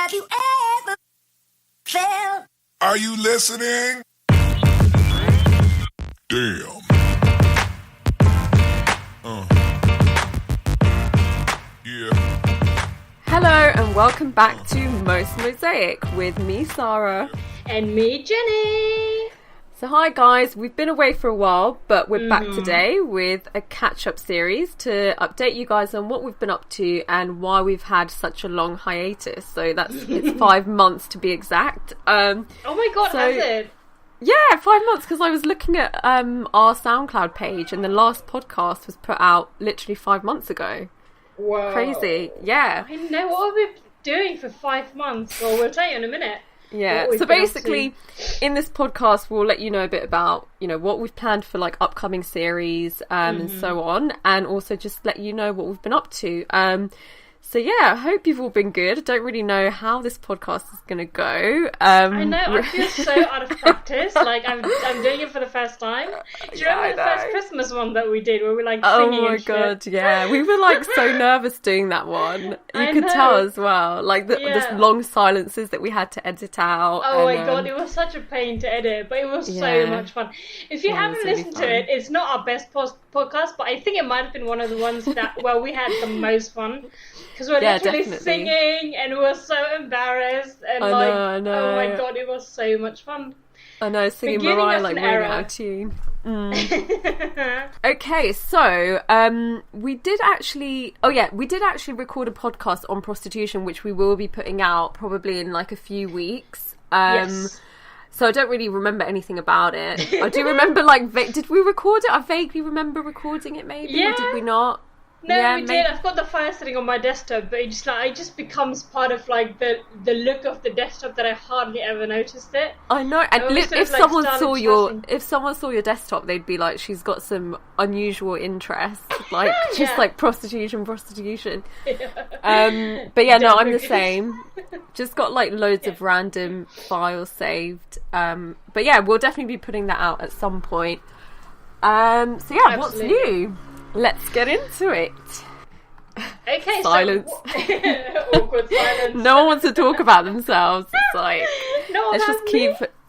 Have you ever felt? Are you listening? Damn. Yeah. Hello and welcome back to Most Mosaic with me, Sarah. And me, Jenny. So hi guys, we've been away for a while, but we're back today with a catch-up series to update you guys on what we've been up to and why we've had such a long hiatus. So it's 5 months to be exact. Oh my god, has it? Yeah, 5 months, because I was looking at our SoundCloud page and the last podcast was put out literally 5 months ago. Whoa. Crazy, yeah. I know, what have we been doing for 5 months? Well, we'll tell you in a minute. Yeah, so basically in this podcast we'll let you know a bit about, you know, what we've planned for like upcoming series and so on, and also just let you know what we've been up to. So yeah, I hope you've all been good. I don't really know how this podcast is going to go. I know, I feel so out of practice. Like I'm doing it for the first time. Do you remember the first Christmas one that we did where we were like singing? Oh my god, yeah. We were like so nervous doing that one. You could tell as well. Like the long silences that we had to edit out. Oh my god, it was such a pain to edit, but it was so much fun. If you haven't listened to it, it's not our best podcast, but I think it might have been one of the ones that we had the most fun. Because we're literally singing and we were so embarrassed and I know. Oh my god, it was so much fun. I know, singing Mariah like really out of tune. Okay, so we did actually record a podcast on prostitution, which we will be putting out probably in like a few weeks. Yes. So I don't really remember anything about it. I do remember did we record it? I vaguely remember recording it maybe, or did we not? No, we did. I've got the file sitting on my desktop, but it just becomes part of like the look of the desktop that I hardly ever noticed it. I know, and if someone saw your desktop, they'd be like, "She's got some unusual interests, like just like prostitution." Yeah. But yeah, no, I'm the same. Just got like loads of random files saved. But yeah, we'll definitely be putting that out at some point. So yeah, Absolutely. What's new? Let's get into it. Okay, silence. Awkward silence. No one wants to talk about themselves. It's like, no, let's just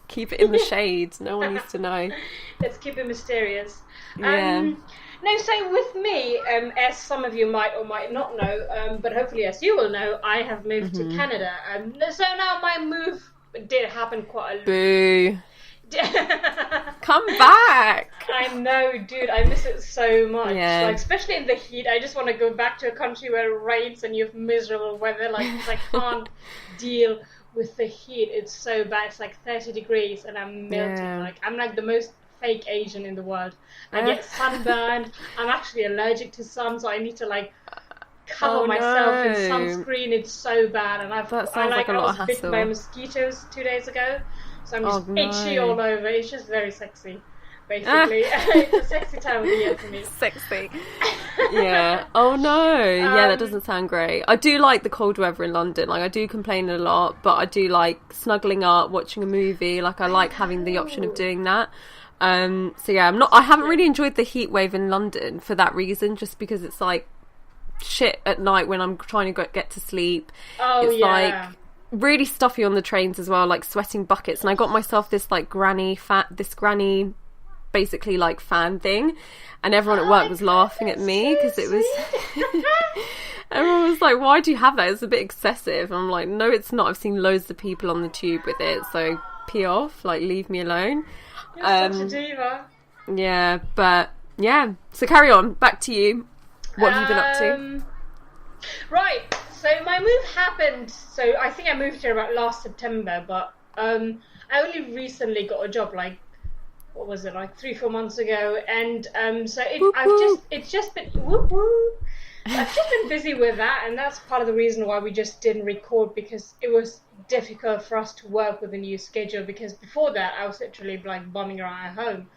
keep it in the shade. No one needs to know. Let's keep it mysterious. Yeah. No, so with me, as some of you might or might not know, but hopefully as you will know, I have moved to Canada. So now my move did happen quite a lot. Boo. Come back. I know, dude, I miss it so much. Yeah. Like, especially in the heat, I just want to go back to a country where it rains and you have miserable weather. Like, I can't deal with the heat. It's so bad. It's like 30 degrees and I'm melting. Yeah. Like, I'm like the most fake Asian in the world. I get sunburned. I'm actually allergic to sun, so I need to like cover myself in sunscreen. It's so bad, and I was bitten by mosquitoes 2 days ago. So I'm just itchy all over. It's just very sexy, basically. It's a sexy time of the year for me. Sexy. Yeah. Oh no. Yeah, that doesn't sound great. I do like the cold weather in London. Like, I do complain a lot, but I do like snuggling up, watching a movie. Like, I like having the option of doing that. So yeah, I haven't really enjoyed the heat wave in London for that reason, just because it's like shit at night when I'm trying to get to sleep. It's like really stuffy on the trains as well, like sweating buckets, and I got myself this like granny basically like fan thing, and everyone at work was laughing at me because it was everyone was like, why do you have that? It's a bit excessive. And I'm like, no, it's not. I've seen loads of people on the tube with it, so pee off, like leave me alone. You're such a diva. Yeah, but yeah, so carry on, back to you. What have you been up to? Right, so my move happened, so I think I moved here about last September, but I only recently got a job, like, what was it, like 3-4 months ago, and so it's just been I've just been busy with that, and that's part of the reason why we just didn't record, because it was difficult for us to work with a new schedule, because before that I was literally like bumming around at home.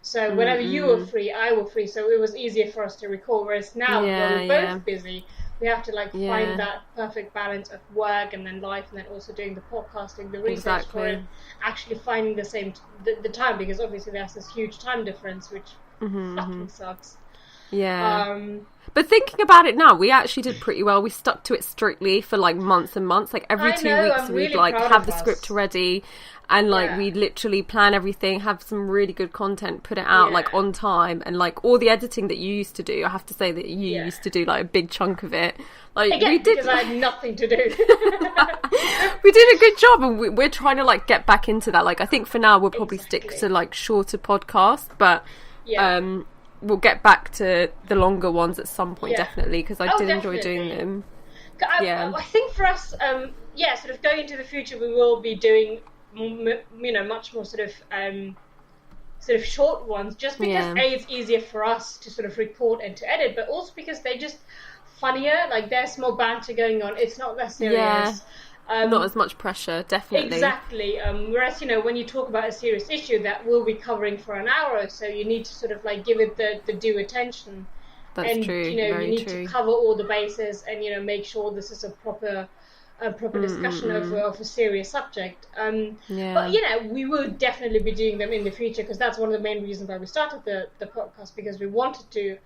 So whenever you were free, I were free, so it was easier for us to record, whereas now when we're both busy, we have to like find that perfect balance of work and then life, and then also doing the podcasting, the research for it, actually finding the time, because obviously there's this huge time difference, which fucking sucks. Yeah. But thinking about it now, we actually did pretty well. We stuck to it strictly for like months and months. Like every 2 weeks we'd like have the script ready and like we'd literally plan everything, have some really good content, put it out like on time, and like all the editing that you used to do, I have to say that you used to do like a big chunk of it. Like again, we did because I had nothing to do. We did a good job, and we're trying to like get back into that. Like I think for now we'll probably stick to like shorter podcasts, but we'll get back to the longer ones at some point, definitely, because I did enjoy doing them. I think for us, sort of going into the future, we will be doing, much more sort of short ones, just because A, it's easier for us to sort of record and to edit, but also because they're just funnier. Like there's more banter going on. It's not that serious. Yeah. Not as much pressure, definitely. Exactly. Whereas, when you talk about a serious issue that we'll be covering for an hour or so, you need to sort of like give it the due attention. That's true. You need to cover all the bases and, make sure this is a proper discussion of a serious subject. But, we will definitely be doing them in the future, because that's one of the main reasons why we started the podcast, because we wanted to,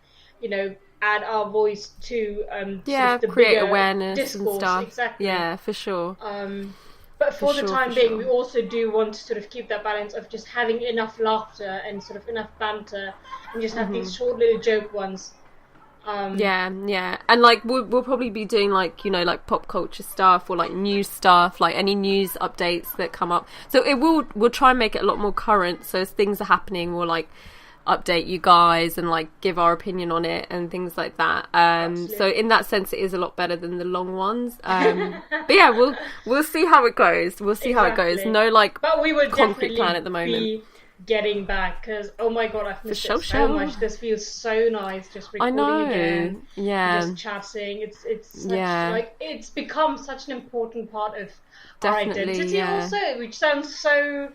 add our voice to sort of the create bigger awareness discourse. and stuff. Exactly. Yeah, for sure. But for the time being, we also do want to sort of keep that balance of just having enough laughter and sort of enough banter, and just have these short little joke ones. And like we'll probably be doing like like pop culture stuff, or like news stuff, like any news updates that come up. So we'll try and make it a lot more current. So as things are happening, we'll like update you guys and like give our opinion on it and things like that. So in that sense, it is a lot better than the long ones. But yeah, we'll see how it goes. We'll see how it goes. No like but we will concrete plan at the moment. Be getting back, because oh my god, I've missed it so much. This feels so nice, just recording again. Just chatting. It's such, like it's become such an important part of our identity also, which sounds so.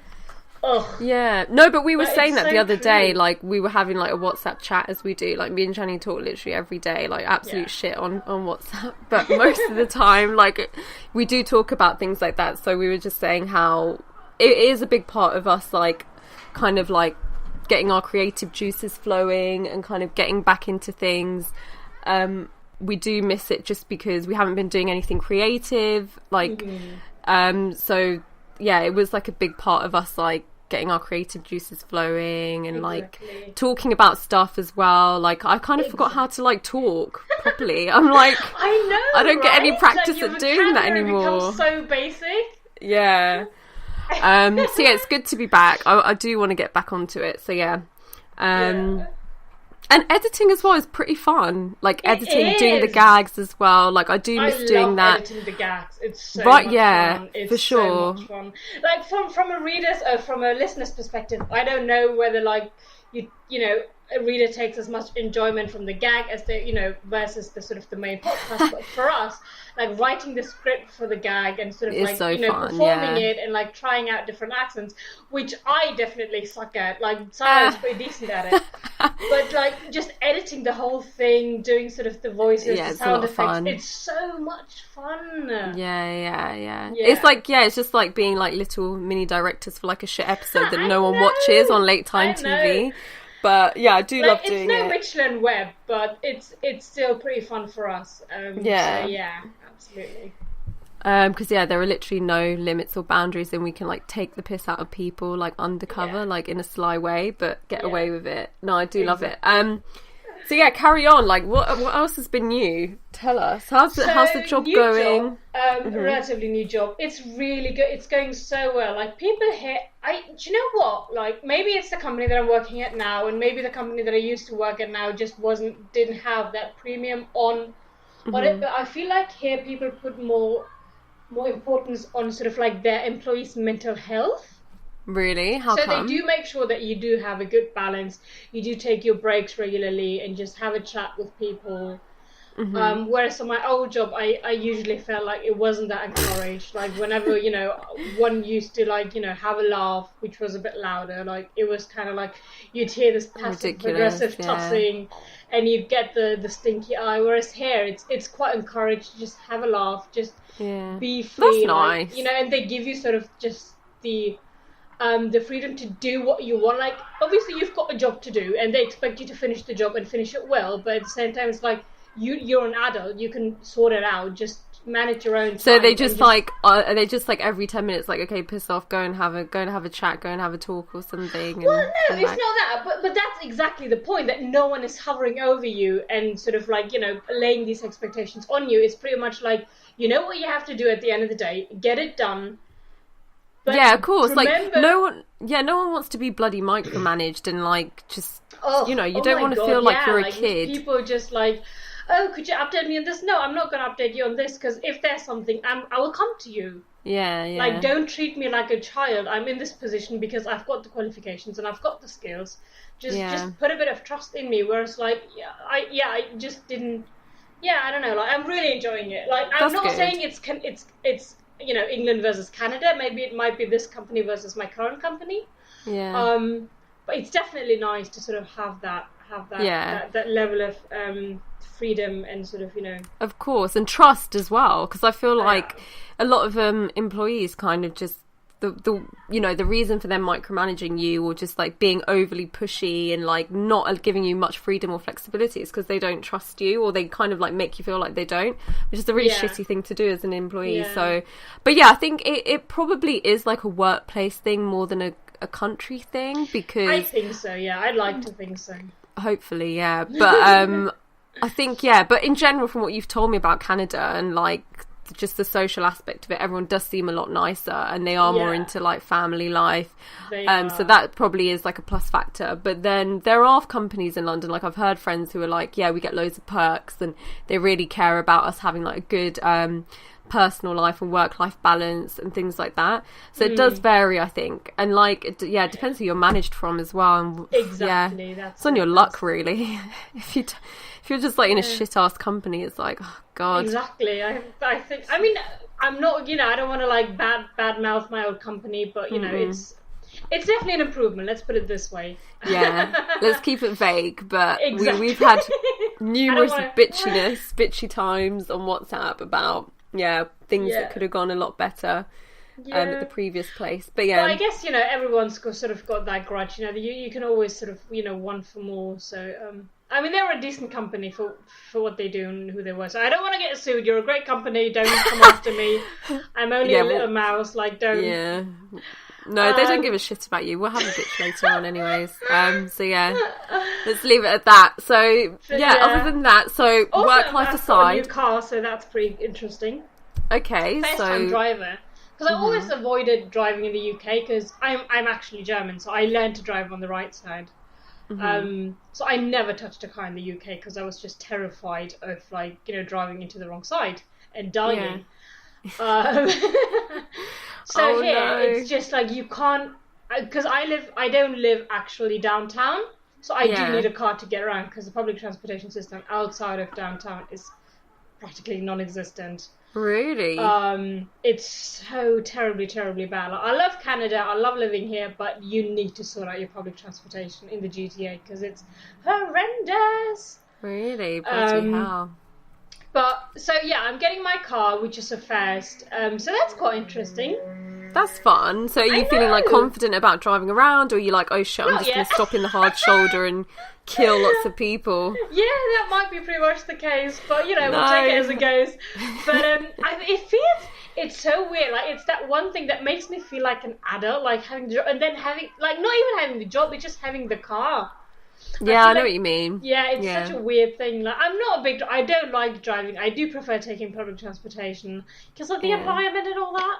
No, but we were saying that the other day, like we were having like a WhatsApp chat, as we do, like me and Jenny talk literally every day, like absolute shit on WhatsApp, but most of the time like we do talk about things like that. So we were just saying how it is a big part of us, like kind of like getting our creative juices flowing and kind of getting back into things. We do miss it just because we haven't been doing anything creative, like so yeah, it was like a big part of us, like getting our creative juices flowing and like talking about stuff as well. Like I kind of forgot how to like talk properly. I'm like I don't get any practice at doing that anymore. So basic. So yeah, it's good to be back. I do want to get back onto it. So and editing as well is pretty fun. Like editing, doing the gags as well. Like I do miss doing that. Editing the gags. It's so much fun. It's for sure. So much fun. Like from a reader's or from a listener's perspective, I don't know whether like you know a reader takes as much enjoyment from the gag as the versus the sort of the main podcast. But for us, like writing the script for the gag and sort of it's so fun, performing it and like trying out different accents, which I definitely suck at. Like Sarah's pretty decent at it, but like just editing the whole thing, doing sort of the voices, the sound effects, fun. It's so much fun. Yeah. It's like it's just like being like little mini directors for like a shit episode that no one watches on late time TV. But yeah, I do love doing it. It's no Michelin Web, but it's still pretty fun for us. So yeah, absolutely. Because there are literally no limits or boundaries, and we can like take the piss out of people like undercover, like in a sly way, but get away with it. No, I do love it. So yeah, carry on. Like, what else has been new? Tell us. How's the job going? Relatively new job. It's really good. It's going so well. Like people here, do you know what? Like maybe it's the company that I'm working at now, and maybe the company that I used to work at now just didn't have that premium on it. But I feel like here people put more importance on sort of like their employees' mental health. Really? How come? So they do make sure that you do have a good balance. You do take your breaks regularly and just have a chat with people. Whereas on my old job, I usually felt like it wasn't that encouraged. Like whenever, one used to like, have a laugh, which was a bit louder, like it was kind of like you'd hear this passive aggressive tossing and you'd get the stinky eye. Whereas here, it's quite encouraged to just have a laugh, just be free. That's nice. And they give you sort of just the the freedom to do what you want. Like, obviously you've got a job to do and they expect you to finish the job and finish it well, but at the same time it's like you're an adult, you can sort it out, just manage your own time. So they just like are they just like every 10 minutes like, okay, piss off, go and have a chat, go and have a talk or something? Well, no, it's not that, but that's exactly the point, that no one is hovering over you and sort of like, you know, laying these expectations on you. It's pretty much like, you know what you have to do at the end of the day, get it done. But yeah, of course. remember... Like no one wants to be bloody micromanaged and like just you know, you don't want to feel like you're a kid. People are just like, oh, could you update me on this? No, I'm not going to update you on this, because if there's something, I will come to you. Yeah. Like, don't treat me like a child. I'm in this position because I've got the qualifications and I've got the skills. Just put a bit of trust in me. Whereas, like, I just didn't. Yeah, I don't know. Like, I'm really enjoying it. Like, I'm not saying it's you know, England versus Canada. Maybe it might be this company versus my current company. Yeah. But it's definitely nice to sort of have that level of freedom and sort of, you know, of course, and trust as well, because I feel like a lot of employees kind of just the you know, the reason for them micromanaging you or just like being overly pushy and like not giving you much freedom or flexibility is because they don't trust you, or they kind of like make you feel like they don't, which is a really shitty thing to do as an employee. So but yeah, I think it probably is like a workplace thing more than a country thing, because I think so. I'd like to think so. Hopefully, but I think, but in general, from what you've told me about Canada and like just the social aspect of it, everyone does seem a lot nicer and they are more into like family life. So that probably is like a plus factor. But then there are companies in London, like I've heard friends who are like, we get loads of perks and they really care about us having like a good personal life and work-life balance and things like that. So it does vary, I think, and like it depends who you're managed from as well. And exactly, it's on your luck really. if you're just like in a shit-ass company, it's like, oh god. Exactly. I think, I mean, I'm not, you know, I don't want to like bad mouth my old company, but you know, it's definitely an improvement, let's put it this way. Let's keep it vague, but exactly. we've had numerous bitchy times on WhatsApp about things that could have gone a lot better at the previous place. But I guess, you know, everyone's sort of got that grudge, you know, you can always sort of, you know, want for more. So I mean, they're a decent company for what they do and who they were. So I don't want to get sued. You're a great company, don't come after me. I'm only a little mouse, like, don't. No, they don't give a shit about you. We'll have a bitch later on anyways. So let's leave it at that. So other than that, so also, work-life aside. I've got a new car, so that's pretty interesting. Okay, First-time driver. Because I always avoided driving in the UK because I'm actually German, so I learned to drive on the right side. So I never touched a car in the UK because I was just terrified of, like, you know, driving into the wrong side and dying. So it's just like you can't, because I don't live actually downtown, so I do need a car to get around because the public transportation system outside of downtown is practically non-existent. Really? It's so terribly bad. Like, I love Canada, I love living here, but you need to sort out your public transportation in the GTA because it's horrendous. Really? Bloody hell. But, so I'm getting my car, which is a first. So that's quite interesting. That's fun. So are you feeling like confident about driving around, or are you like, oh shit, I'm just going to stop in the hard shoulder and kill lots of people? Yeah, that might be pretty much the case, but you know, we'll take it as it goes. But it's so weird. Like, it's that one thing that makes me feel like an adult, like having the job, and then having, like, not even having the job, but just having the car. I know what you mean. Yeah, it's such a weird thing. Like, I'm not a big. I don't like driving. I do prefer taking public transportation because of the environment and all that.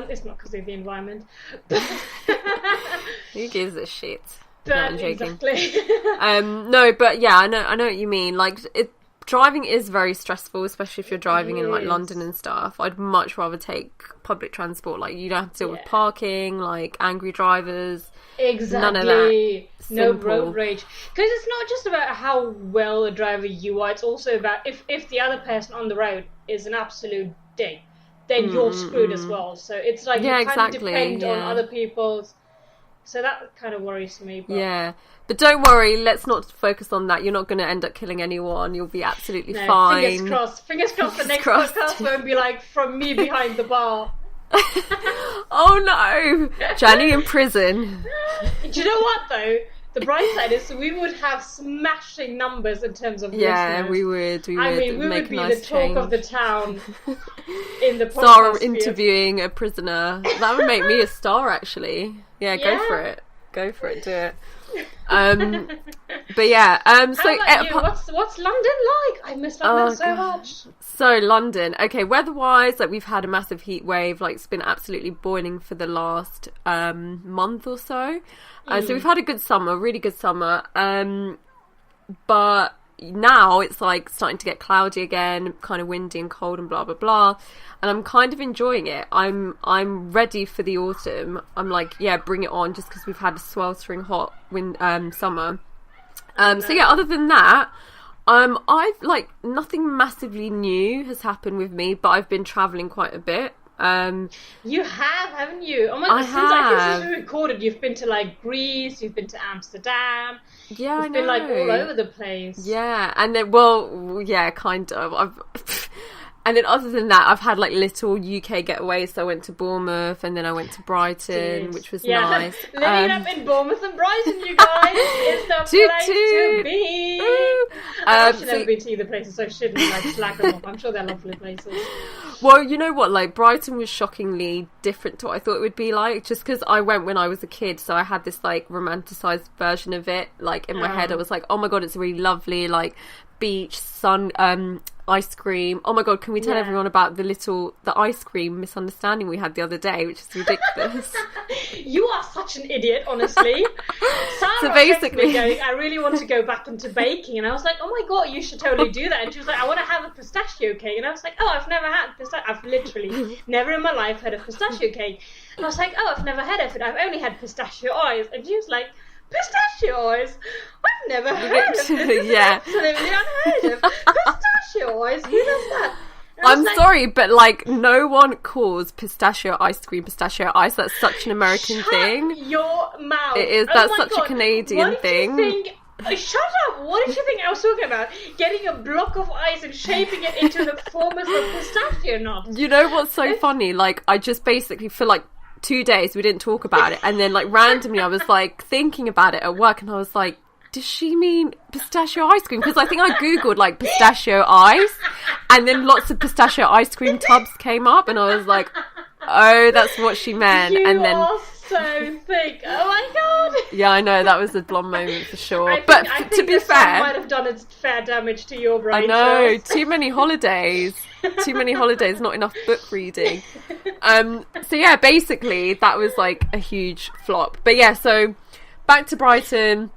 It's not because of the environment. Who gives a shit? But, no, I'm joking. Exactly. No, but yeah, I know what you mean. Like, driving is very stressful, especially if you're driving in like London and stuff. I'd much rather take public transport. Like, you don't have to deal with parking, like angry drivers. Exactly. None of that. No road rage. Because it's not just about how well a driver you are. It's also about if the other person on the road is an absolute dick, then you're screwed as well. So it's like you kind of depend on other people's. So that kind of worries me. But... but don't worry. Let's not focus on that. You're not going to end up killing anyone. You'll be absolutely fine. Fingers crossed. The next podcast won't be like from me behind the bar. Oh no, Jenny in prison. Do you know what though? The bright side is we would have smashing numbers in terms of listeners. We would. I mean, we make would be a nice the talk of the town in the podcast. Star interviewing a prisoner. That would make me a star, actually. Yeah, go for it. Go for it. Do it. But yeah. So how about you? What's London like? I miss London so much. So London, okay, weather-wise, like we've had a massive heat wave, like it's been absolutely boiling for the last month or so. So we've had a good summer, really good summer. But now it's like starting to get cloudy again, kind of windy and cold and blah blah blah. And I'm kind of enjoying it. I'm ready for the autumn. I'm like, yeah, bring it on, just because we've had a sweltering hot summer. So yeah, other than that, I've like nothing massively new has happened with me, but I've been traveling quite a bit. You have, haven't you? Oh my god! Since we recorded, you've been to like Greece, you've been to Amsterdam. Yeah, you've been like all over the place. Yeah, and then kind of. And then other than that, I've had like little UK getaways. So I went to Bournemouth and then I went to Brighton, which was nice. Living up in Bournemouth and Brighton, you guys, is the place to be. I've actually never been to either places, so I shouldn't like slack them off. I'm sure they're lovely places. Well, you know what? Like Brighton was shockingly different to what I thought it would be like. Just because I went when I was a kid, so I had this like romanticized version of it. Like in my head, I was like, oh my god, it's really lovely. Like beach, sun, ice cream. Oh my god, can we tell everyone about the ice cream misunderstanding we had the other day, which is ridiculous. You are such an idiot, honestly. Sarah So basically, going, I really want to go back into baking, and I was like, oh my god, you should totally do that. And she was like, I want to have a pistachio cake, and I was like, oh, I've never had pistachio. I've literally never in my life had a pistachio cake. And I was like, oh, I've never had it. I've only had pistachio eyes. And she was like, pistachio eyes? I've never heard of this. Yeah. Absolutely unheard of. Pistachio eyes? Who does that? I'm sorry, but like no one calls pistachio ice cream pistachio ice. That's such an American thing. Your mouth. It is. That's such a Canadian thing. Shut up! What did you think I was talking about? Getting a block of ice and shaping it into the form of a pistachio nut. You know what's so funny? Like I just basically for like 2 days we didn't talk about it, and then like randomly I was like thinking about it at work, and I was like, does she mean pistachio ice cream? Because I think I googled like pistachio ice, and then lots of pistachio ice cream tubs came up, and I was like, oh, that's what she meant. You and then are so thick. Oh my god. Yeah, I know, that was a blonde moment for sure. I think to be this fair, might have done its fair damage to your brain. I know, cells. too many holidays, not enough book reading. So yeah, basically that was like a huge flop. But yeah, so back to Brighton.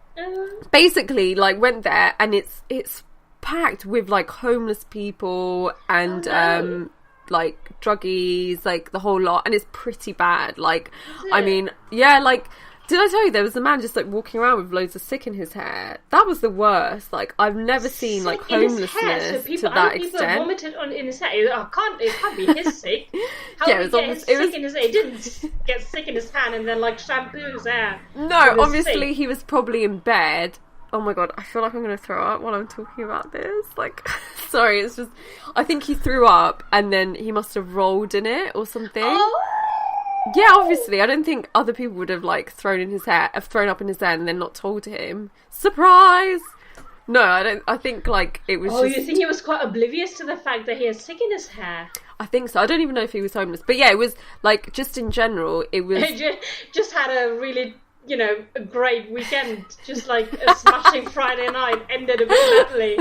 Basically, like went there, and it's packed with like homeless people and like druggies, like the whole lot, and it's pretty bad. Like, I mean, yeah, like, did I tell you there was a man just like walking around with loads of sick in his hair? That was the worst. Like, I've never seen like homelessness to that extent. Vomited in his hair. It can't be his sick. How yeah, did he get sick in his hair? He didn't get sick in his hand and then like shampoo his hair. No, obviously he was probably in bed. Oh my god, I feel like I'm going to throw up while I'm talking about this. Like, sorry, it's just, I think he threw up and then he must have rolled in it or something. Oh. Yeah, obviously, I don't think other people would have like thrown up in his hair and then not told him. Surprise! No, I don't. I think like it was. Oh, you think he was quite oblivious to the fact that he had sick in his hair? I think so. I don't even know if he was homeless, but yeah, it was like just in general, it was. Just had a really, a great weekend. Just like a smashing Friday night ended a bit badly.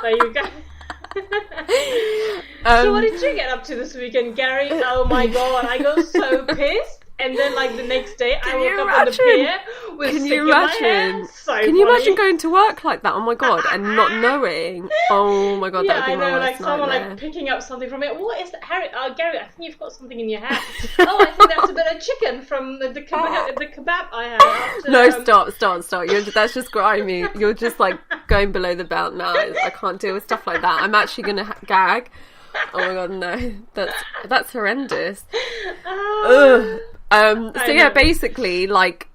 There you go. So what did you get up to this weekend, Gary? Oh my god, I got so pissed. And then like the next day I woke up on the pier with sick in my hair. Can you imagine going to work like that? Oh my god, and not knowing. Oh my god, that would be my worst like someone nightmare. Like picking up something from it. What is that, Harry? Gary, I think you've got something in your hair. Oh, I think that's a bit of chicken from the kebab I had. After, no, stop. That's just grimy. You're just like going below the belt now. I can't deal with stuff like that. I'm actually gonna gag. Oh my god, no, that's horrendous. Ugh. So yeah, basically, like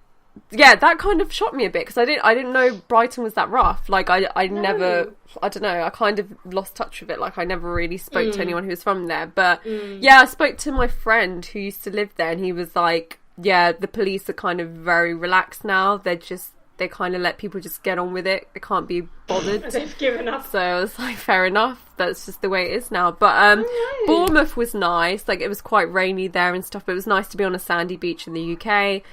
yeah, that kind of shocked me a bit because I didn't know Brighton was that rough. Like I never, I don't know, I kind of lost touch with it. Like I never really spoke to anyone who was from there. But yeah, I spoke to my friend who used to live there, and he was like, yeah, the police are kind of very relaxed now. They kind of let people just get on with it. They can't be bothered. They've given up. So I was like, fair enough. That's just the way it is now. But Bournemouth was nice. Like, it was quite rainy there and stuff, but it was nice to be on a sandy beach in the UK.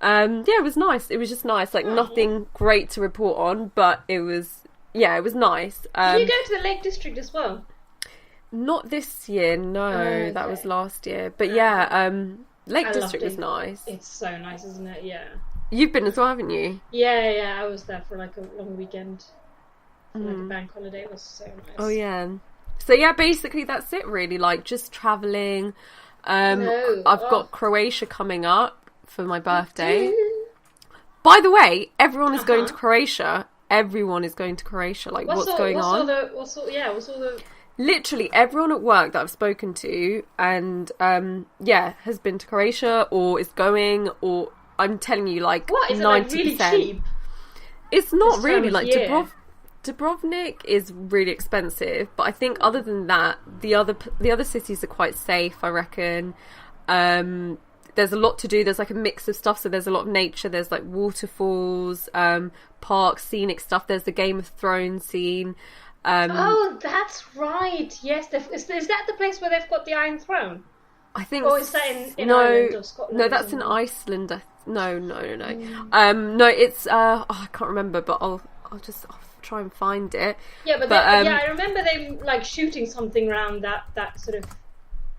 Yeah, it was nice. It was just nice. Like, nothing great to report on, but it was nice. Did you go to the Lake District as well? Not this year, no. That was last year. But yeah, Lake District was nice. It's so nice, isn't it? Yeah. You've been as well, haven't you? Yeah, I was there for like a long weekend. For like a bank holiday. It was so nice. Oh, yeah. So, yeah, basically that's it, really. Like, just travelling. I've got Croatia coming up for my birthday. By the way, everyone is going to Croatia. Everyone is going to Croatia. Like, what's going on? What's all the... Literally everyone at work that I've spoken to and, has been to Croatia or is going, or... I'm telling you, like, what? Is 90%. It like really cheap? It's not really. Like, Dubrovnik is really expensive, but I think other than that, the other cities are quite safe, I reckon. There's a lot to do. There's, like, a mix of stuff, so there's a lot of nature. There's, like, waterfalls, parks, scenic stuff. There's the Game of Thrones scene. Oh, that's right. Yes. Is that the place where they've got the Iron Throne? I think. Or is that in Ireland or Scotland? No, that's in Iceland. No. No, it's I can't remember, but I'll try and find it. Yeah, but I remember them like shooting something around that sort of,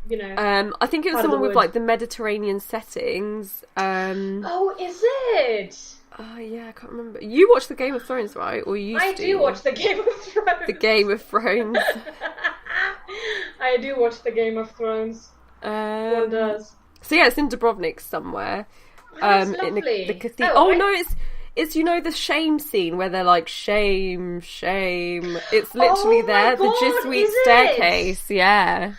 you know. I think it was someone with like the Mediterranean settings. Oh, is it? Oh yeah, I can't remember. You watch the Game of Thrones, right? Or you? I do watch the Game of Thrones. The Game of Thrones. I do watch the Game of Thrones. One does. So yeah, it's in Dubrovnik somewhere. That's in lovely. the cathedral. No, it's you know the shame scene where they're like shame. It's literally there. God, the Jesuit staircase. Yeah.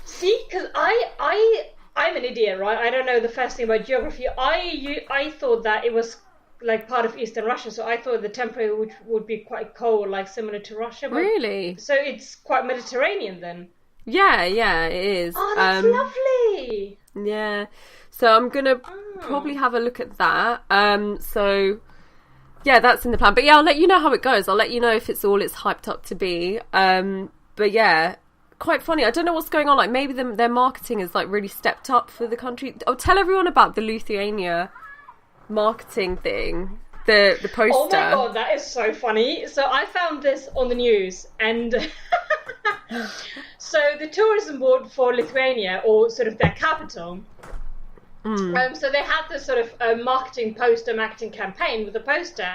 See, because I'm an idiot, right? I don't know the first thing about geography. I thought that it was like part of Eastern Russia, so I thought the temperature would be quite cold, like similar to Russia. But, really? So it's quite Mediterranean then. Yeah, it is. Oh, that's lovely. Yeah. So I'm gonna probably have a look at that. So yeah, that's in the plan. But yeah, I'll let you know how it goes. I'll let you know if it's all it's hyped up to be. But yeah, quite funny. I don't know what's going on. Like maybe their marketing has like really stepped up for the country. I'll tell everyone about the Lithuania marketing thing. The poster. Oh my god, that is so funny. So I found this on the news, and so the tourism board for Lithuania, or sort of their capital, so they had this sort of marketing campaign with a poster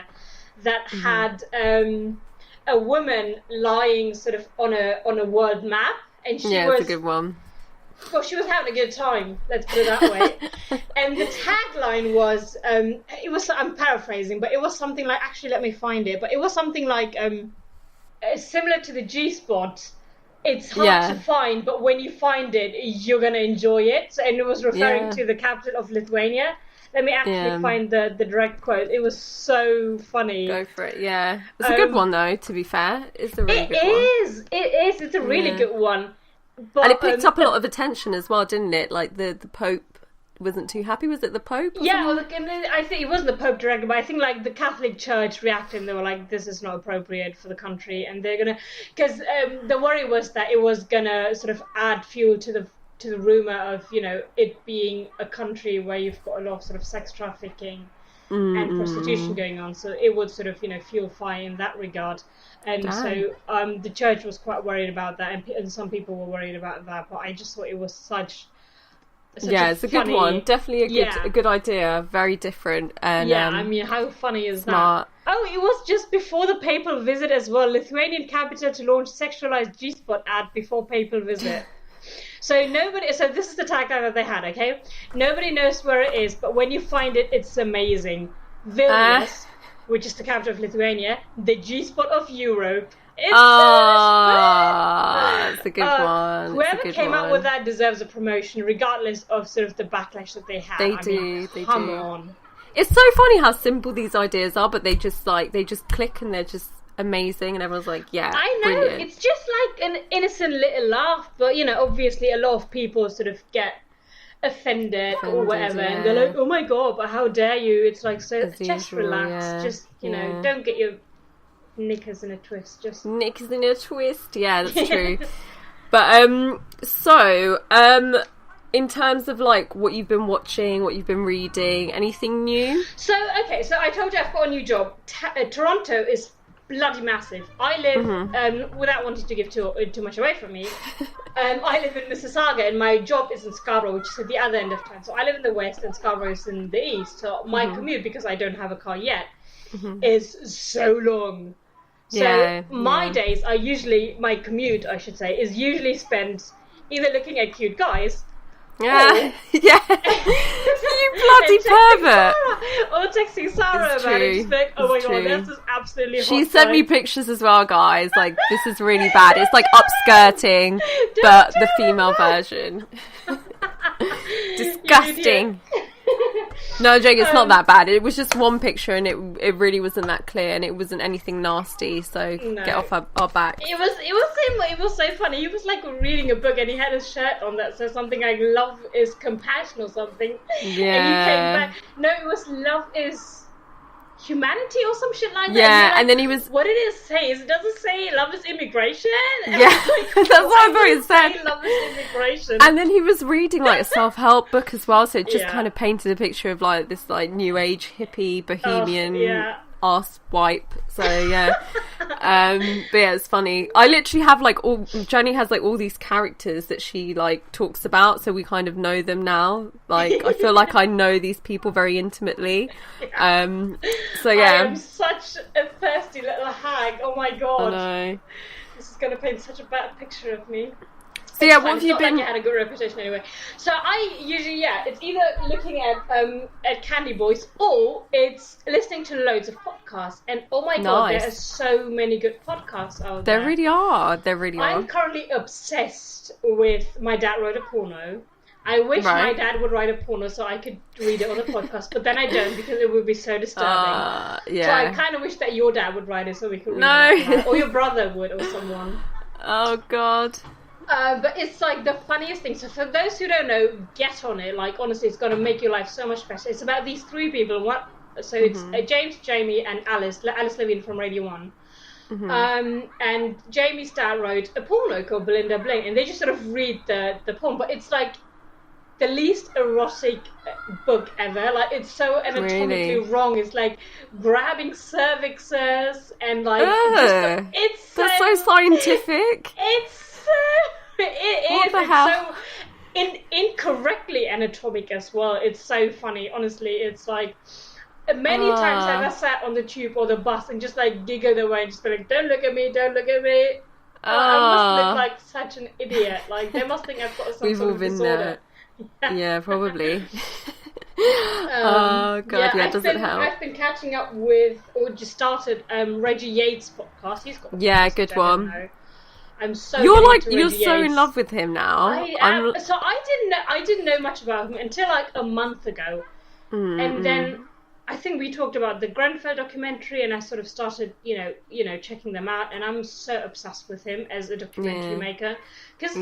that had a woman lying sort of on a world map, and she was it's a good one. Well, she was having a good time, let's put it that way. And the tagline was, I'm paraphrasing, but it was something like, actually let me find it, but it was something like, similar to the G-spot, it's hard to find, but when you find it, you're going to enjoy it. And it was referring to the capital of Lithuania. Let me actually find the direct quote. It was so funny. Go for it, yeah. It's a good one, though, to be fair. It's a really good one. It is. It's a really good one. But, and it picked up a lot of attention as well, didn't it? Like the Pope wasn't too happy. Was it the Pope? Yeah, well, I think it wasn't the Pope directly, but I think like the Catholic Church reacted and they were like, this is not appropriate for the country, and they're gonna, because the worry was that it was gonna sort of add fuel to the rumor of, you know, it being a country where you've got a lot of sort of sex trafficking and prostitution going on, so it would sort of, you know, fuel fire in that regard. And so the church was quite worried about that, and some people were worried about that, but I just thought it was such it's a good one. Definitely a good idea. Very different. And I mean, how funny is smart. That? Oh, it was just before the papal visit as well. Lithuanian capital to launch sexualized G-spot ad before papal visit. So this is the tagline that they had, okay? Nobody knows where it is, but when you find it, it's amazing. Vilnius, which is the capital of Lithuania, the G-spot of Europe. It's it's a good one. Whoever came out with that deserves a promotion, regardless of sort of the backlash that they have. They do. Come on. It's so funny how simple these ideas are, but they just click and they're just amazing, and everyone's like, yeah, I know, brilliant. it's just like an innocent little laugh, but obviously a lot of people sort of get offended or whatever, and they're like, oh my god, but how dare you? It's like, so As just usual, relax, just don't get your knickers in a twist, just knickers in a twist. Yeah, that's true. But in terms of like what you've been watching, what you've been reading, anything new? So I told you I've got a new job. Toronto is bloody massive. I live, without wanting to give too much away from me, I live in Mississauga, and my job is in Scarborough, which is at the other end of town. So I live in the west and Scarborough is in the east. So my commute, because I don't have a car yet, is so long. So my days are usually, my commute, I should say, is usually spent either looking at cute guys. Yeah, yeah. You bloody pervert. Or texting Sarah about it. Just like, oh my god, this is absolutely hot. She sent me pictures as well, guys. Like, this is really bad. It's like upskirting, but the female version. Disgusting. No, I'm joking, it's not that bad. It was just one picture, and it really wasn't that clear, and it wasn't anything nasty, so get off our back. It was so funny. He was like reading a book, and he had his shirt on that says something like "Love is compassion" or something. Yeah. And he came back. No, it was "Love is humanity" or some shit like that. Yeah, and then he was... What did it say? It doesn't say "Love is immigration." And Yeah, that's what I thought it said. "Love is immigration." And then he was reading like a self-help book as well, so it just kind of painted a picture of like this like new age hippie bohemian arse wipe. So yeah. But yeah, it's funny. I literally have like Jenny has like all these characters that she like talks about, so we kind of know them now. Like I feel like I know these people very intimately. So yeah. I am such a thirsty little hag. Oh my god. I know. This is going to paint such a bad picture of me. So yeah, what have you been... Like I had a good reputation anyway. So I usually, it's either looking at Candy Boys, or it's listening to loads of podcasts. And oh my god, there are so many good podcasts out there. There really are. I'm currently obsessed with My Dad Wrote a Porno. I wish my dad would write a porno so I could read it on a podcast, but then I don't, because it would be so disturbing. So I kind of wish that your dad would write it so we could read it. Or your brother would, or someone. Oh god. But it's like the funniest thing. So for those who don't know, get on it. Like honestly, it's going to make your life so much better. It's about these three people. So it's James, Jamie, and Alice Levine from Radio 1. And Jamie's dad wrote a porno called Belinda Bling, and they just sort of read the porn. But it's like the least erotic book ever. Like it's so anatomically wrong. It's like grabbing cervixes and like it's that's so scientific. It is. So incorrectly anatomic as well. It's so funny. Honestly, it's like many times I've sat on the tube or the bus and just like giggled away and just be like, "Don't look at me! Don't look at me!" I must look like such an idiot. Like they must think I've got some sort of disorder. Yeah, probably. Oh god, it doesn't help. I've been catching up with, or just started Reggie Yates' podcast. He's got a good one. I'm so you're so in love with him now. I am. So I didn't know much about him until like a month ago, and then I think we talked about the Grenfell documentary, and I sort of started checking them out, and I'm so obsessed with him as a documentary maker, because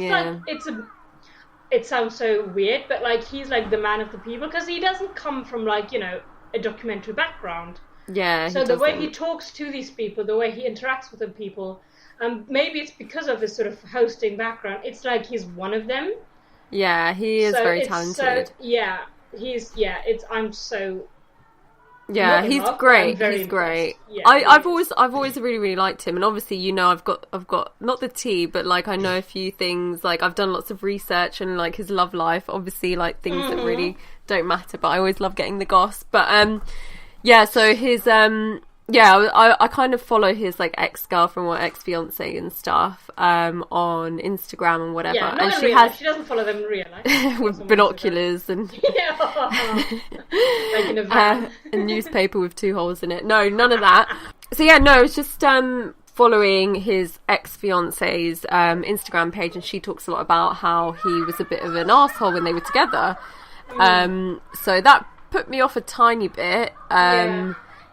it sounds so weird, but like he's like the man of the people, because he doesn't come from like a documentary background. Yeah. So the way he talks to these people, the way he interacts with the people, maybe it's because of his sort of hosting background. It's like he's one of them. Yeah, he is very talented. I'm so. Yeah, he's great. He's great. Yeah, I've always really, really liked him, and obviously, I've got not the tea, but like I know a few things. Like I've done lots of research and like his love life. Obviously, like things that really don't matter, but I always love getting the goss. But so his I kind of follow his like ex-girlfriend or ex-fiance and stuff on Instagram and whatever. Yeah, and she doesn't follow them in real life. With binoculars and like in a van. A newspaper with 2 holes in it. No, none of that. So it's just following his ex-fiance's Instagram page, and she talks a lot about how he was a bit of an arsehole when they were together. So that put me off a tiny bit.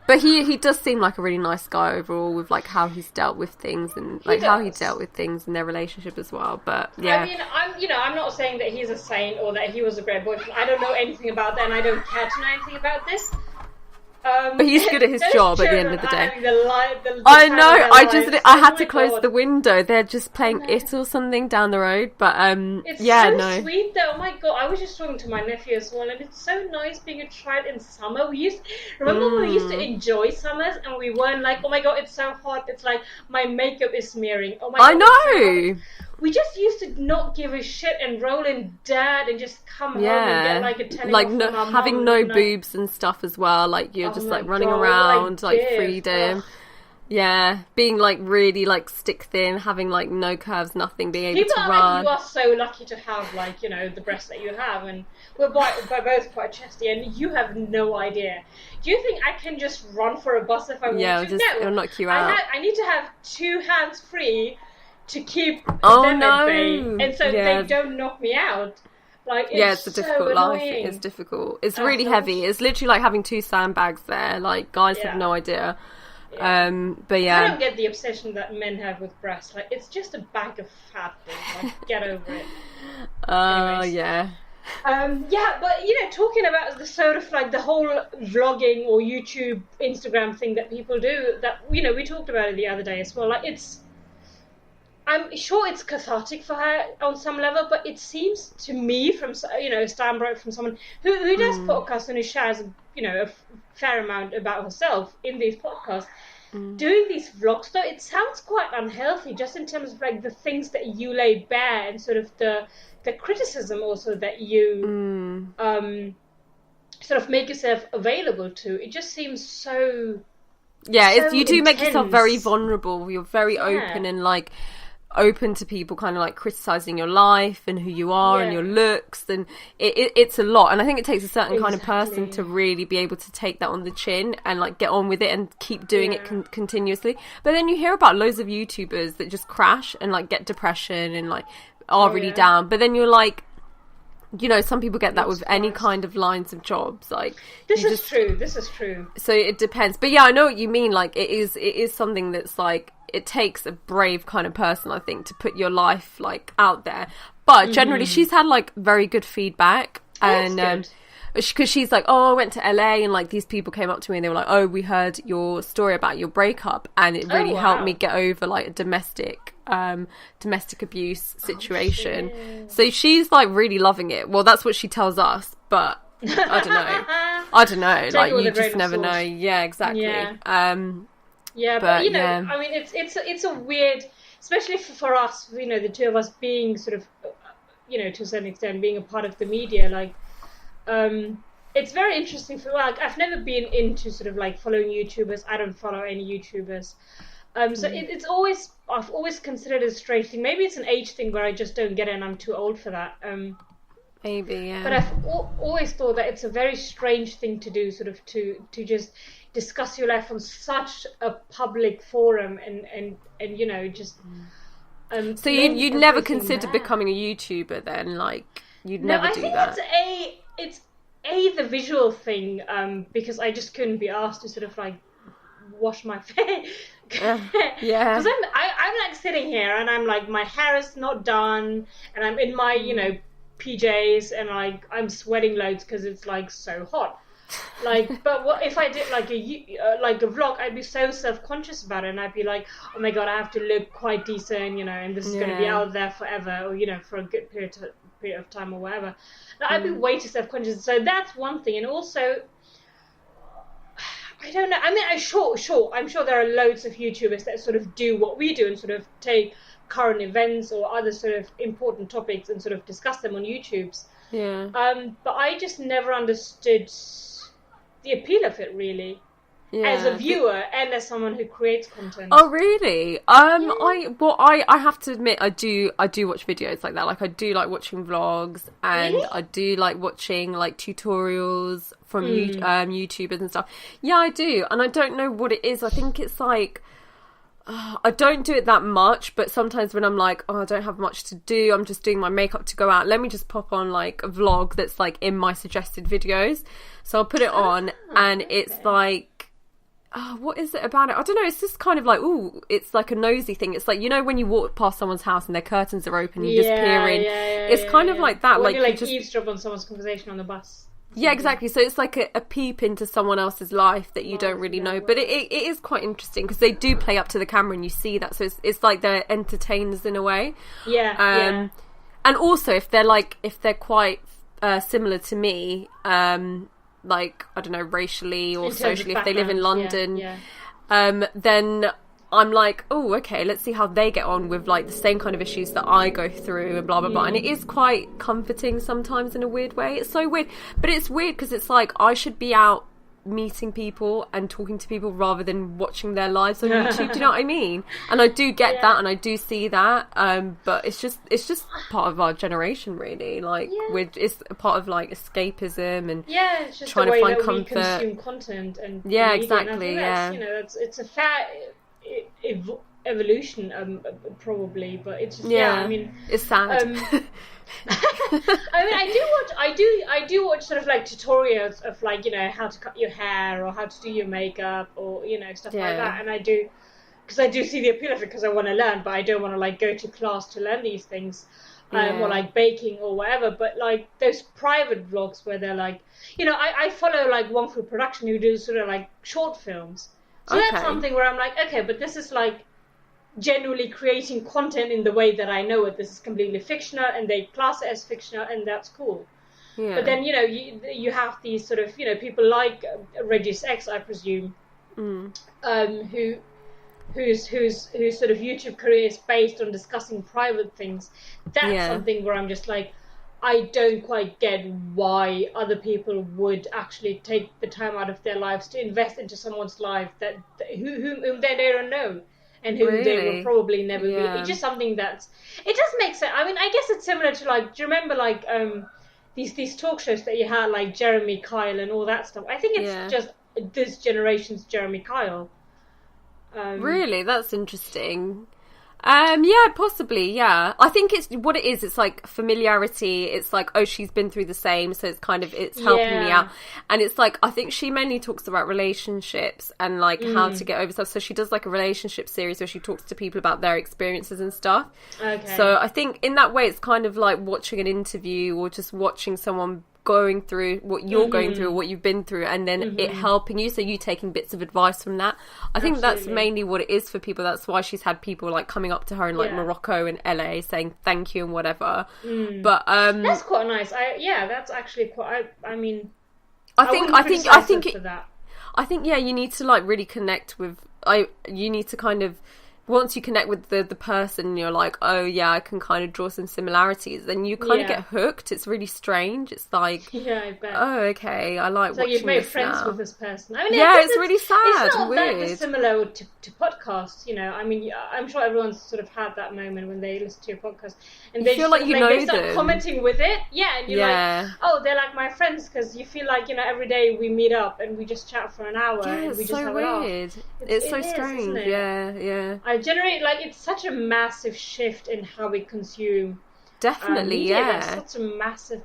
But he does seem like a really nice guy overall, with like how he's dealt with things and like how he dealt with things in their relationship as well. But yeah, I mean, I'm not saying that he's a saint or that he was a great boyfriend. I don't know anything about that, and I don't care to know anything about this. But he's good at his job at the end of the day. The I know. I had to close the window. They're just playing It or something down the road. But it's so sweet though. Oh my god! I was just talking to my nephew as well, and it's so nice being a child in summer. We used to enjoy summers, and we weren't like, oh my god, it's so hot. It's like my makeup is smearing. Oh my god, I know. We just used to not give a shit and roll in dirt and just come home and get like a telling off from our having mum, no boobs and stuff as well. Like you're just like running around like freedom. Ugh. Yeah, being like really like stick thin, having like no curves, nothing, being able to run. Like, you are so lucky to have like, you know, the breasts that you have, and we're both quite chesty, and you have no idea. Do you think I can just run for a bus if I want to? No, it'll knock you out. I need to have 2 hands free to keep them at bay, and so they don't knock me out. Like, it's a difficult life. It's difficult. It's really heavy. It's literally like having 2 sandbags there. Like guys have no idea. Yeah. But yeah, I don't get the obsession that men have with breasts. Like, it's just a bag of fat. Like, get over it. Yeah. But you know, talking about the sort of like the whole vlogging or YouTube, Instagram thing that people do, that, you know, we talked about it the other day as well. Like, I'm sure it's cathartic for her on some level, but it seems to me, from, you know, standpoint from someone who does podcasts and who shares, you know, a fair amount about herself in these podcasts, doing these vlogs, though, it sounds quite unhealthy, just in terms of like the things that you lay bare and sort of the criticism also that you sort of make yourself available to. It just seems so. Yeah, you do make yourself very vulnerable. You're very open and like open to people kind of like criticizing your life and who you are and your looks, and it's a lot, and I think it takes a certain kind of person to really be able to take that on the chin and like get on with it and keep doing it continuously. But then you hear about loads of YouTubers that just crash and like get depression and like are really down, but then you're like, you know, some people get that with any kind of lines of jobs. Like this is true. So it depends, but yeah, I know what you mean. Like it is something that's like, it takes a brave kind of person, I think, to put your life like out there. But generally, she's had like very good feedback, and because she's like, oh, I went to LA and like these people came up to me and they were like, oh, we heard your story about your breakup, and it really helped me get over like a domestic abuse situation. So she's like really loving it. Well, that's what she tells us, but I don't know. Like you just never know. Yeah, exactly. Yeah, but you know, I mean, it's a weird, especially for us, you know, the two of us being sort of, you know, to a certain extent, being a part of the media, like, it's very interesting for, like, I've never been into sort of like following YouTubers. I don't follow any YouTubers. So it's always, I've always considered it a strange thing. Maybe it's an age thing where I just don't get it and I'm too old for that. Maybe, yeah. But I've always thought that it's a very strange thing to do, sort of to just discuss your life on such a public forum and you know, just so you'd never consider becoming a YouTuber then? Like you'd never do that? It's the visual thing, because I just couldn't be asked to sort of like wash my face. Because I'm like sitting here and I'm like, my hair is not done and I'm in my, you know, PJs and like I'm sweating loads because it's like so hot. Like, but what if I did like a vlog? I'd be so self-conscious about it, and I'd be like, oh my god, I have to look quite decent, you know, and this is going to be out there forever, or you know, for a good period of time or whatever. Now, I'd be way too self-conscious. So that's one thing, and also, I don't know. I mean, I'm sure there are loads of YouTubers that sort of do what we do and sort of take current events or other sort of important topics and sort of discuss them on YouTube's. Yeah. But I just never understood the appeal of it, really, as a viewer and as someone who creates content. Oh, really? I have to admit, I do watch videos like that. Like, I do like watching vlogs, and I do like watching like tutorials from YouTubers and stuff. Yeah, I do, and I don't know what it is. I think it's like, I don't do it that much, but sometimes when I'm like, oh, I don't have much to do, I'm just doing my makeup to go out, let me just pop on like a vlog that's like in my suggested videos. So I'll put it on, and it's like, what is it about it? I don't know, it's just kind of like, ooh, it's like a nosy thing. It's like, you know, when you walk past someone's house and their curtains are open, you just peer in. It's kind of like that. Or like you like just eavesdrop on someone's conversation on the bus. Yeah, exactly. So it's like a peep into someone else's life that you don't really know. But it is quite interesting because they do play up to the camera and you see that. So it's like they're entertainers in a way. Yeah. And also if they're quite similar to me, like, I don't know, racially or socially, if they live in London, then I'm like, oh, okay, let's see how they get on with like the same kind of issues that I go through and blah blah blah. And it is quite comforting sometimes in a weird way. It's so weird, but it's weird because it's like I should be out meeting people and talking to people rather than watching their lives on YouTube. Do you know what I mean? And I do get that, and I do see that, but it's just part of our generation, really. Like it's a part of like escapism and it's just trying the way to find that comfort. We consume content and exactly. And I think that's, it's a fair evolution, probably, but it's just, I mean, it's sad. I mean, I do watch sort of like tutorials of like, you know, how to cut your hair or how to do your makeup or, you know, stuff like that, and I do, because I do see the appeal of it because I want to learn, but I don't want to like go to class to learn these things, or like baking or whatever. But like those private vlogs where they're like, you know, I follow like one for production who do sort of like short films. So that's something where I'm like, okay, but this is like genuinely creating content in the way that I know it. This is completely fictional, and they class it as fictional, and that's cool. Yeah. But then, you know, you have these sort of, you know, people like Regis X, I presume, whose sort of YouTube career is based on discussing private things. That's something where I'm just like, I don't quite get why other people would actually take the time out of their lives to invest into someone's life that whom they don't know and whom they will probably never be. It's just something it does make sense. I mean, I guess it's similar to like, do you remember like these talk shows that you had, like Jeremy Kyle and all that stuff? I think it's just this generation's Jeremy Kyle. Really, that's interesting. Yeah, possibly, yeah. I think it's what it is. It's like familiarity. It's like, oh, she's been through the same, so it's kind of, it's helping me out. And it's like, I think she mainly talks about relationships and like how to get over stuff. So she does like a relationship series where she talks to people about their experiences and stuff. Okay. So I think in that way, it's kind of like watching an interview or just watching someone going through what you're going through or what you've been through, and then it helping you, so you taking bits of advice from that. I think that's mainly what it is for people. That's why she's had people like coming up to her in like Morocco and LA saying thank you and whatever. But that's quite nice. That's actually quite, I mean, I think you need to like really connect with, you need to kind of, once you connect with the person and you're like, oh yeah, I can kind of draw some similarities, then you kind of get hooked. It's really strange. It's like, I bet. Oh, okay, I like watching this. You've made friends with this person. I mean, it's really sad. It's not weird. that dissimilar to podcasts, you know. I mean, I'm sure everyone's sort of had that moment when they listen to your podcast and they feel like they start commenting with it, and you're like, oh, they're like my friends, because you feel like, you know, every day we meet up and we just chat for an hour and we just have a laugh. It's so strange. Yeah. I generate, like, it's such a massive shift in how we consume. Definitely, media. It's such a massive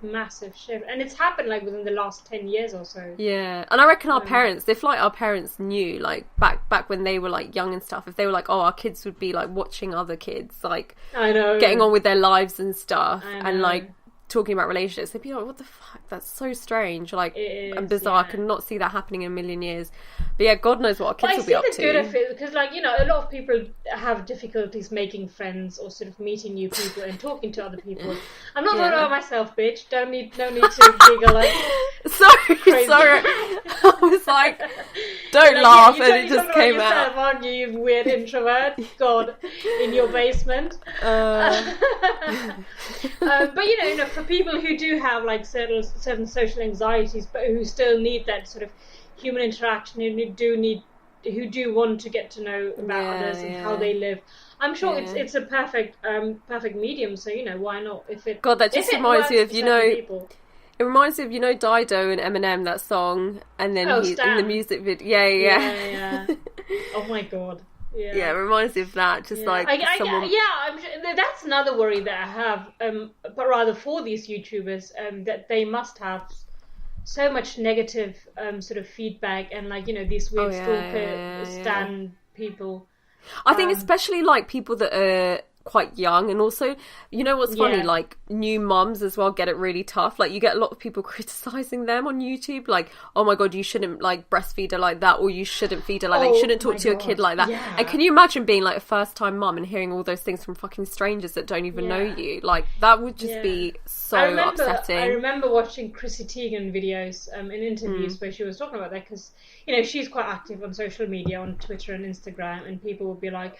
shift, and it's happened like within the last 10 years or so. Yeah, and I reckon our parents, if like our parents knew, like back when they were like young and stuff, if they were like, oh, our kids would be like watching other kids, like, I know, getting on with their lives and stuff, and like talking about relationships, they'd be like, what the fuck, that's so strange, like, and bizarre. I could not see that happening in a million years. But yeah, God knows what our kids will be up to. I see the good of it, because, like, you know, a lot of people have difficulties making friends or sort of meeting new people and talking to other people. I'm not talking about myself, bitch. No need to giggle like sorry. I was like, don't laugh, and it just came out. Aren't you, you weird introvert? God, in your basement. But you know, for people who do have like certain social anxieties, but who still need that sort of human interaction, who do want to get to know about others and how they live, I'm sure it's a perfect medium. So, you know, why not? God, that just reminds me of, you know, people. It reminds me of, you know, Dido and Eminem, that song, and then he's in the music video. Yeah. Oh my God. Yeah, it reminds me of that. Just like someone. I'm sure, that's another worry that I have. But rather for these YouTubers, that they must have so much negative sort of feedback and like these weird stalker stan people. I think especially like people that are quite young, and also what's funny, like new mums as well get it really tough. Like you get a lot of people criticizing them on YouTube, like, oh my god, you shouldn't like breastfeed her like that, or you shouldn't feed her like that, you shouldn't talk to your kid like that. And can you imagine being like a first time mum and hearing all those things from fucking strangers that don't even know you? Like that would just be so upsetting. I remember watching Chrissy Teigen videos in interviews where she was talking about that, because she's quite active on social media, on Twitter and Instagram, and people would be like,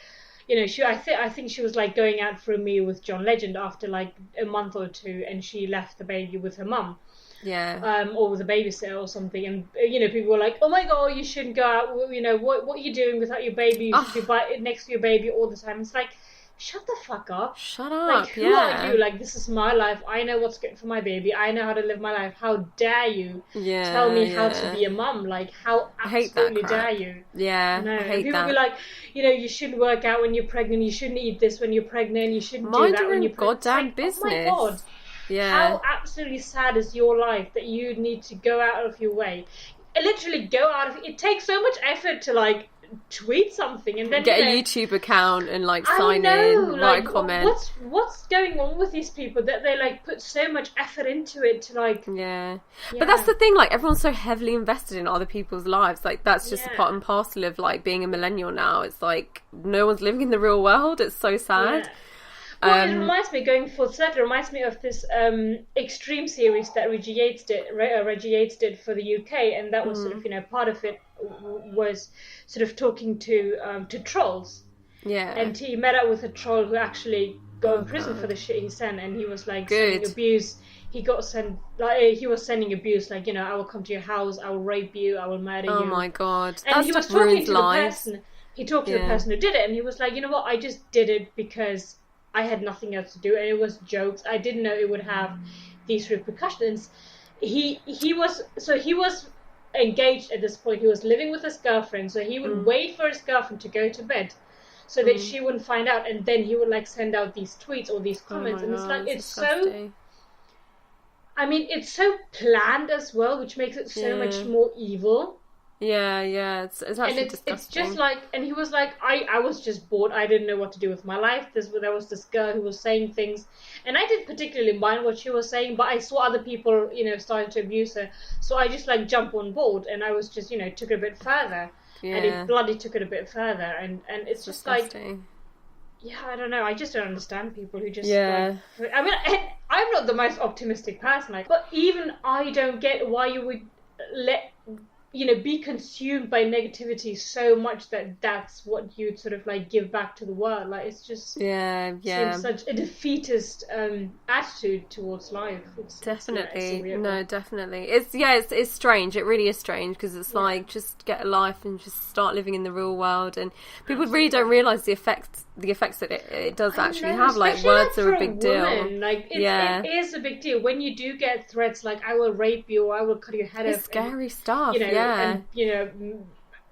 I think she was like going out for a meal with John Legend after like a month or two, and she left the baby with her mum. Yeah. Or with a babysitter or something, and people were like, "Oh my god, you shouldn't go out. What are you doing without your baby? You should be next to your baby all the time." It's like, shut the fuck up. Shut up. Like, who are you? Like, this is my life. I know what's good for my baby. I know how to live my life. How dare you tell me how to be a mum? Like, how absolutely dare you? Yeah, no. I hate people that. Be like, you shouldn't work out when you're pregnant. You shouldn't eat this when you're pregnant. You shouldn't do that when you're pregnant. Goddamn business. Oh my god. Yeah. How absolutely sad is your life that you need to go out of your way? Literally go out of it. It takes so much effort to like tweet something and then get a YouTube account and like sign in, write a comment. What's going on with these people that they like put so much effort into it to like but that's the thing, like everyone's so heavily invested in other people's lives, like that's just a part and parcel of like being a millennial now. It's like no one's living in the real world. It's so sad. Well, it reminds me, going full circle, it reminds me of this Extreme series that Reggie Yates did for the UK, and that was sort of, part of it was sort of talking to trolls. Yeah. And he met up with a troll who actually got in prison for the shit he sent, and he was like sending abuse. He got sent, like he was sending abuse, like, I will come to your house, I will rape you, I will murder you. Oh my god. And he was talking to the person. He talked to the person who did it, and he was like, you know what, I just did it because I had nothing else to do, and it was jokes. I didn't know it would have these repercussions. He was engaged at this point. He was living with his girlfriend, so he would wait for his girlfriend to go to bed so that she wouldn't find out, and then he would like send out these tweets or these comments, and it's like disgusting. It's so planned as well, which makes it so much more evil. Yeah, it's actually disgusting. It's just like, and he was like, I was just bored. I didn't know what to do with my life. There was this girl who was saying things, and I didn't particularly mind what she was saying, but I saw other people, starting to abuse her, so I just like jumped on board, and I was just, took it a bit further, and it bloody took it a bit further, and it's just disgusting. Like, I don't know. I just don't understand people who just like, I'm not the most optimistic person, like, but even I don't get why you would let be consumed by negativity so much that that's what you'd sort of like give back to the world. Like, it's just seems such a defeatist attitude towards life. Definitely. It's strange. It really is strange, because it's like, just get a life and just start living in the real world, and people really don't realise the effects that it does actually have. Like, words are a big deal. Like, it is a big deal when you do get threats like, I will rape you, or I will cut your head off. It's scary stuff. And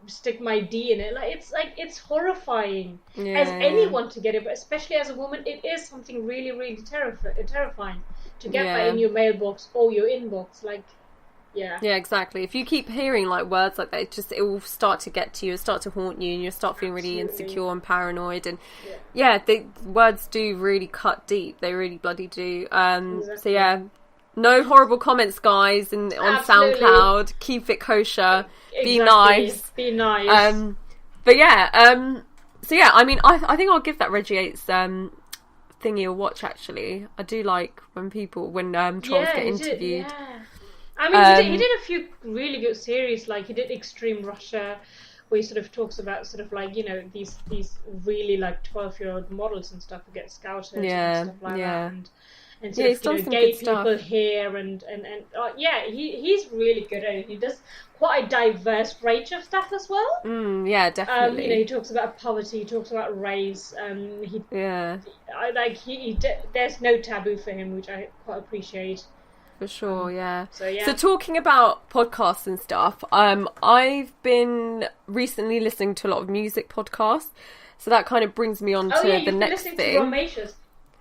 stick my D in it. It's horrifying as anyone to get it, but especially as a woman, it is something really, really terrifying to get that in your mailbox or your inbox. Like, yeah, exactly. If you keep hearing like words like that, it will start to get to you, start to haunt you, and you'll start feeling really insecure and paranoid. And the words do really cut deep. They really bloody do. So no horrible comments, guys, on SoundCloud. Keep it kosher. Be nice. Be nice. I think I'll give that Reggie Yates thingy a watch. Actually, I do like when trolls get interviewed. He did a few really good series. Like, he did Extreme Russia, where he sort of talks about sort of like, these really like 12-year-old models and stuff who get scouted and stuff like that. And sort of, gay people here and he's really good at it. He does quite a diverse range of stuff as well. Definitely. He talks about poverty, he talks about race. There's no taboo for him, which I quite appreciate. For sure, yeah. So, yeah. So talking about podcasts and stuff, I've been recently listening to a lot of music podcasts. So that kind of brings me on to the next thing. To Ramesh's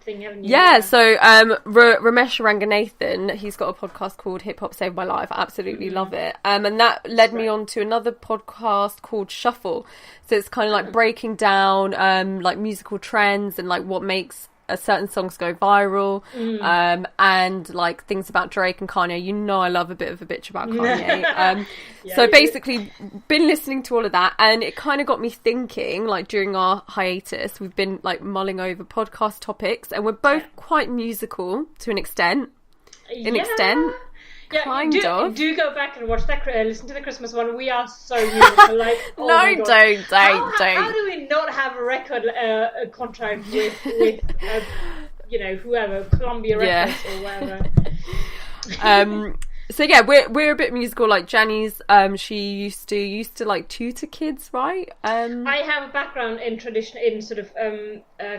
thing, haven't you? Yeah, so Ramesh Ranganathan, he's got a podcast called Hip Hop Saved My Life. I absolutely love it. And that led me on to another podcast called Shuffle. So it's kind of like breaking down like musical trends and like what makes certain songs go viral, and like things about Drake and Kanye. You know I love a bit of a bitch about Kanye. So basically been listening to all of that, and it kind of got me thinking, like during our hiatus we've been like mulling over podcast topics, and we're both quite musical to an extent. Yeah, kind of. Do go back and watch that. Listen to the Christmas one. We are so musical. Like, oh my God. don't. How do we not have a record contract with whoever, Columbia Records or whatever? So yeah, we're a bit musical. Like Jani's, she used to like tutor kids, right? I have a background in sort of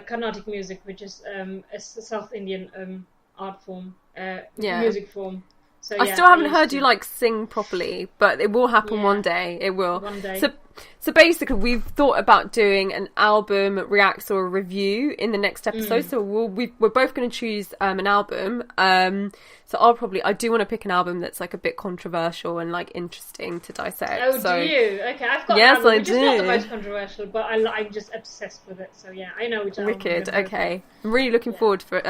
Carnatic music, which is a South Indian art form, music form. So, I still haven't heard you like sing properly, but it will happen one day. It will. One day. So basically, we've thought about doing an album reacts or a review in the next episode. So we're both going to choose an album. So I do want to pick an album that's like a bit controversial and like interesting to dissect. Oh, do you? Okay, I've got an album, which is not the most controversial, but I'm just obsessed with it. So yeah, I know which album. Wicked. Okay, I'm really looking forward to it.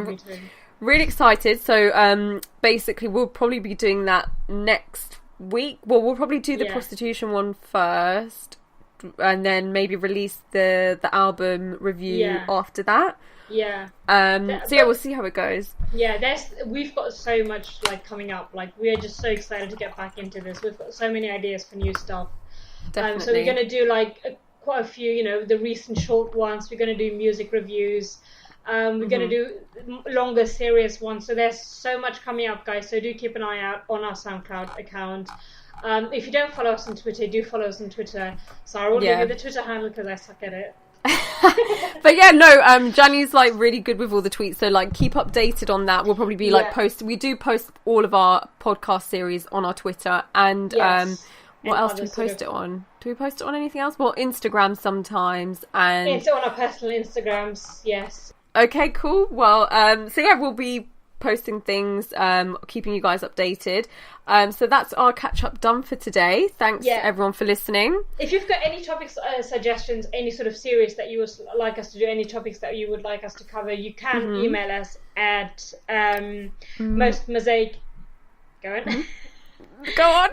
Me too. Really excited. So basically we'll probably be doing that next week. Well, we'll probably do the prostitution one first, and then maybe release the album review after that. Yeah. We'll see how it goes. Yeah, we've got so much like coming up. Like we are just so excited to get back into this. We've got so many ideas for new stuff. Definitely. So we're going to do like quite a few, the recent short ones. We're going to do music reviews. We're going to do longer, serious ones. So there's so much coming up, guys. So do keep an eye out on our SoundCloud account. If you don't follow us on Twitter, do follow us on Twitter. So I will give you the Twitter handle because I suck at it. But yeah, no, Jani's like really good with all the tweets. So like keep updated on that. We'll probably be like we do post all of our podcast series on our Twitter. And what else do we post it on? Do we post it on anything else? Well, Instagram sometimes. And it's on our personal Instagrams, yes. Okay, cool. Well, we'll be posting things, keeping you guys updated. So that's our catch up done for today. Thanks everyone for listening. If you've got any topics, suggestions, any sort of series that you would like us to do, any topics that you would like us to cover, you can email us at most Mosaic. Go on. Go on.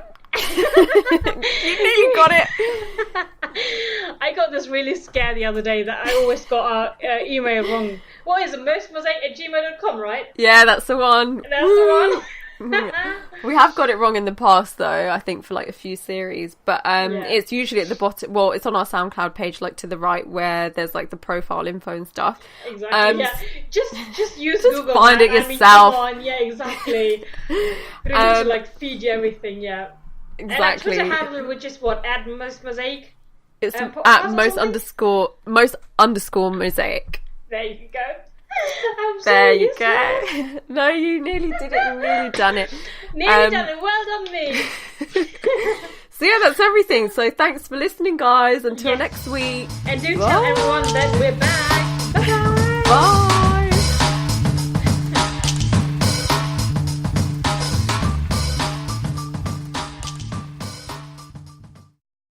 You got it. I got this really scare the other day that I always got our email wrong. What is it? mostmosaic@gmail.com, right? Yeah, that's the one. That's the one. We have got it wrong in the past though, I think for like a few series, but it's usually at the bottom. Well, it's on our SoundCloud page, like to the right where there's like the profile info and stuff. Exactly. Just use Google. Find it yourself. Come on. Yeah, exactly. We don't need to like feed you everything. Yeah. Exactly. And our Twitter handle, which is what? At most Mosaic. It's at most underscore Mosaic. There you go. There you go. No, you nearly did it. You nearly done it. Nearly done it. Well done, me. So yeah, that's everything. So thanks for listening, guys. Until next week. And do tell everyone that we're back.